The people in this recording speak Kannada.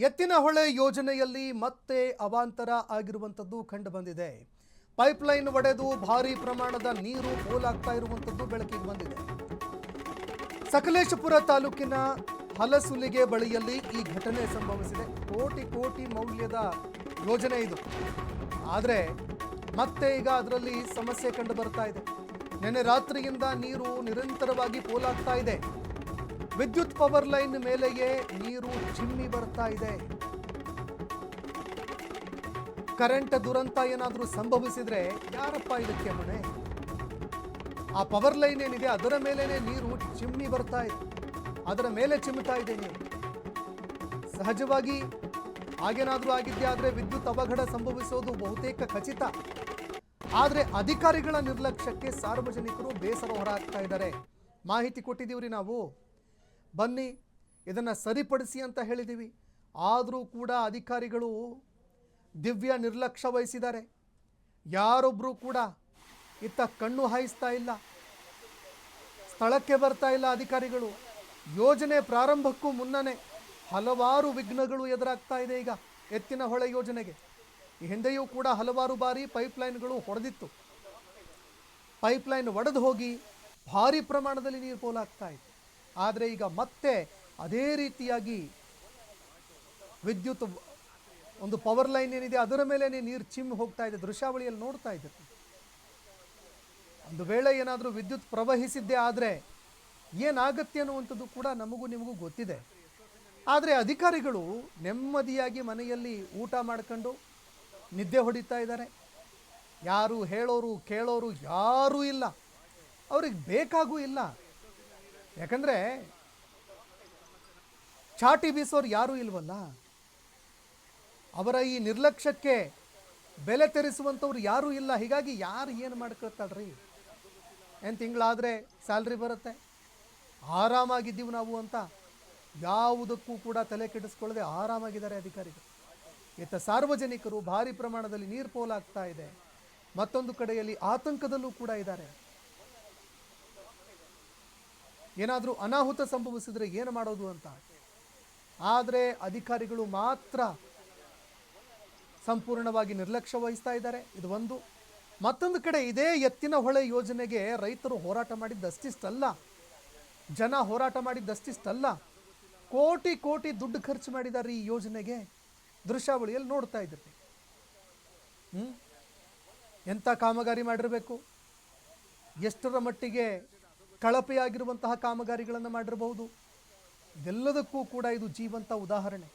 ಎತ್ತಿನಹೊಳೆ ಯೋಜನೆಯಲ್ಲಿ ಮತ್ತೆ ಅವಾಂತರ ಆಗಿರುವಂತದ್ದು ಕಂಡು ಬಂದಿದೆ. ಪೈಪ್ಲೈನ್ ಒಡೆದು ಭಾರಿ ಪ್ರಮಾಣದ ನೀರು ಪೋಲಾಗ್ತಾ ಇರುವಂತದ್ದು ಬೆಳಕಿಗೆ ಬಂದಿದೆ. ಸಕಲೇಶಪುರ ತಾಲೂಕಿನ ಹಲಸುಲಿಗೆ ಬಳಿಯಲ್ಲಿ ಈ ಘಟನೆ ಸಂಭವಿಸಿದೆ. ಕೋಟಿ ಮೌಲ್ಯದ ಯೋಜನೆ ಇದು. ಆದರೆ ಮತ್ತೆ ಈಗ ಅದರಲ್ಲಿ ಸಮಸ್ಯೆ ಕಂಡು ಬರ್ತಾ ಇದೆ. ನಿನ್ನೆ ರಾತ್ರಿಯಿಂದ ನೀರು ನಿರಂತರವಾಗಿ ಪೋಲಾಗ್ತಾ ಇದೆ. ವಿದ್ಯುತ್ ಪವರ್ ಲೈನ್ ಮೇಲೆಯೇ ನೀರು ಚಿಮ್ಮಿ ಬರ್ತಾ ಇದೆ. ಕರೆಂಟ್ ದುರಂತ ಏನಾದರೂ ಸಂಭವಿಸಿದ್ರೆ ಯಾರಪ್ಪ ಇದಕ್ಕೆ ಹೊಣೆ? ಆ ಪವರ್ ಲೈನ್ ಏನಿದೆ ಅದರ ಮೇಲೇನೆ ನೀರು ಚಿಮ್ಮಿ ಬರ್ತಾ ಇದೆ, ಅದರ ಮೇಲೆ ಚಿಮ್ಮುತ್ತಾ ಇದೆ ನೀರು. ಸಹಜವಾಗಿ ಹಾಗೇನಾದರೂ ಆಗಿದ್ದೆ ಆದರೆ ವಿದ್ಯುತ್ ಅವಘಡ ಸಂಭವಿಸೋದು ಬಹುತೇಕ ಖಚಿತ. ಆದರೆ ಅಧಿಕಾರಿಗಳ ನಿರ್ಲಕ್ಷ್ಯಕ್ಕೆ ಸಾರ್ವಜನಿಕರು ಬೇಸರ ಹೊರಹಾಕ್ತಾ ಇದ್ದಾರೆ. ಮಾಹಿತಿ ಕೊಟ್ಟಿದ್ದೀವ್ರಿ ನಾವು, ಬನ್ನಿ ಇದನ್ನು ಸರಿಪಡಿಸಿ ಅಂತ ಹೇಳಿದ್ದೀವಿ. ಆದರೂ ಕೂಡ ಅಧಿಕಾರಿಗಳು ದಿವ್ಯ ನಿರ್ಲಕ್ಷ್ಯ ವಹಿಸಿದ್ದಾರೆ. ಯಾರೊಬ್ಬರು ಕೂಡ ಇತ್ತ ಕಣ್ಣು ಹಾಯಿಸ್ತಾ ಇಲ್ಲ, ಸ್ಥಳಕ್ಕೆ ಬರ್ತಾ ಇಲ್ಲ ಅಧಿಕಾರಿಗಳು. ಯೋಜನೆ ಪ್ರಾರಂಭಕ್ಕೂ ಮುನ್ನನೇ ಹಲವಾರು ವಿಘ್ನಗಳು ಎದುರಾಗ್ತಾ ಇದೆ. ಈಗ ಎತ್ತಿನಹೊಳೆ ಯೋಜನೆಗೆ ಈ ಹಿಂದೆಯೂ ಕೂಡ ಹಲವಾರು ಬಾರಿ ಪೈಪ್ಲೈನ್ಗಳು ಹೊಡೆದಿತ್ತು. ಪೈಪ್ಲೈನ್ ಒಡೆದು ಹೋಗಿ ಭಾರಿ ಪ್ರಮಾಣದಲ್ಲಿ ನೀರು ಪೋಲಾಗ್ತಾ ಇದೆ. ಆದರೆ ಈಗ ಮತ್ತೆ ಅದೇ ರೀತಿಯಾಗಿ ವಿದ್ಯುತ್ ಒಂದು ಪವರ್ ಲೈನ್ ಏನಿದೆ ಅದರ ಮೇಲೆ ನೀರು ಚಿಮ್ಮಿ ಹೋಗ್ತಾ ಇದೆ. ದೃಶ್ಯಾವಳಿಯಲ್ಲಿ ನೋಡ್ತಾ ಇದ್ದೀರಿ. ಒಂದು ವೇಳೆ ಏನಾದರೂ ವಿದ್ಯುತ್ ಪ್ರವಹಿಸಿದ್ದೇ ಆದರೆ ಏನಾಗತ್ತೆ ಅನ್ನುವಂಥದ್ದು ಕೂಡ ನಮಗೂ ನಿಮಗೂ ಗೊತ್ತಿದೆ. ಆದರೆ ಅಧಿಕಾರಿಗಳು ನೆಮ್ಮದಿಯಾಗಿ ಮನೆಯಲ್ಲಿ ಊಟ ಮಾಡ್ಕೊಂಡು ನಿದ್ದೆ ಹೊಡಿತಾ ಇದ್ದಾರೆ. ಯಾರು ಹೇಳೋರು ಕೇಳೋರು ಯಾರೂ ಇಲ್ಲ, ಅವ್ರಿಗೆ ಬೇಕಾಗೂ ಇಲ್ಲ. ಯಾಕಂದರೆ ಚಾಟಿ ಬೀಸೋರು ಯಾರೂ ಇಲ್ವಲ್ಲ. ಅವರ ಈ ನಿರ್ಲಕ್ಷ್ಯಕ್ಕೆ ಬೆಲೆ ತೆರಿಸುವಂಥವ್ರು ಯಾರೂ ಇಲ್ಲ. ಹೀಗಾಗಿ ಯಾರು ಏನು ಮಾಡ್ಕೊಳ್ತಾಳ್ರಿ? ಏನು ತಿಂಗಳಾದರೆ ಸ್ಯಾಲ್ರಿ ಬರುತ್ತೆ, ಆರಾಮಾಗಿದ್ದೀವಿ ನಾವು ಅಂತ ಯಾವುದಕ್ಕೂ ಕೂಡ ತಲೆ ಕೆಡಿಸ್ಕೊಳ್ಳದೆ ಆರಾಮಾಗಿದ್ದಾರೆ ಅಧಿಕಾರಿಗಳು. ಇತ್ತ ಸಾರ್ವಜನಿಕರು ಭಾರಿ ಪ್ರಮಾಣದಲ್ಲಿ ನೀರು ಪೋಲಾಗ್ತಾ ಇದೆ. ಮತ್ತೊಂದು ಕಡೆಯಲ್ಲಿ ಆತಂಕದಲ್ಲೂ ಕೂಡ ಇದ್ದಾರೆ. ಏನಾದರೂ ಅನಾಹುತ ಸಂಭವಿಸಿದ್ರೆ ಏನು ಮಾಡೋದು ಅಂತ. ಆದರೆ ಅಧಿಕಾರಿಗಳು ಮಾತ್ರ ಸಂಪೂರ್ಣವಾಗಿ ನಿರ್ಲಕ್ಷ್ಯ ವಹಿಸ್ತಾ ಇದ್ದಾರೆ. ಇದು ಒಂದು. ಮತ್ತೊಂದು ಕಡೆ ಇದೇ ಎತ್ತಿನಹೊಳೆ ಯೋಜನೆಗೆ ರೈತರು ಹೋರಾಟ ಮಾಡಿದ್ದಷ್ಟಿಷ್ಟಲ್ಲ, ಜನ ಹೋರಾಟ ಮಾಡಿದ್ದಷ್ಟಿಷ್ಟಲ್ಲ, ಕೋಟಿ ದುಡ್ಡು ಖರ್ಚು ಮಾಡಿದ್ದಾರೆ ಈ ಯೋಜನೆಗೆ. ದೃಶ್ಯಾವಳಿಯಲ್ಲಿ ನೋಡ್ತಾ ಇದ್ದೀರಿ. ಎಂಥ ಕಾಮಗಾರಿ ಮಾಡಿರಬೇಕು, ಎಷ್ಟರ ಮಟ್ಟಿಗೆ ಕಳಪೆಯಾಗಿರುವಂತಹ ಕಾಮಗಾರಿಗಳನ್ನು ಮಾಡಿರಬಹುದು. ಇದೆಲ್ಲದಕ್ಕೂ ಕೂಡ ಇದು ಜೀವಂತ ಉದಾಹರಣೆ.